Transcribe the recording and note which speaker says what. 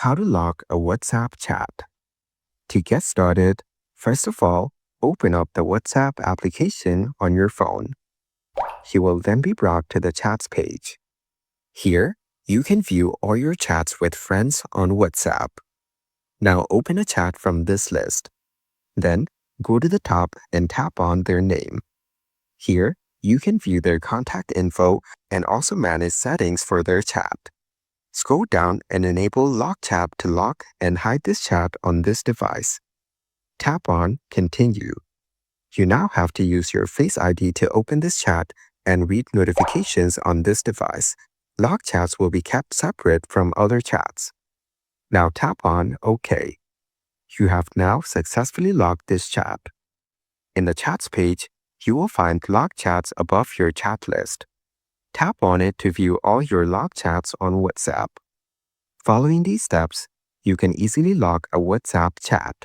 Speaker 1: How to lock a WhatsApp chat. To get started, first of all, open up the WhatsApp application on your phone. You will then be brought to the chats page. Here, you can view all your chats with friends on WhatsApp. Now open a chat from this list. Then, go to the top and tap on their name. Here, you can view their contact info and also manage settings for their chat. Scroll down and enable Lock Chat to lock and hide this chat on this device. Tap on Continue. You now have to use your Face ID to open this chat and read notifications on this device. Lock chats will be kept separate from other chats. Now tap on OK. You have now successfully locked this chat. In the Chats page, you will find locked chats above your chat list. Tap on it to view all your locked chats on WhatsApp. Following these steps, you can easily lock a WhatsApp chat.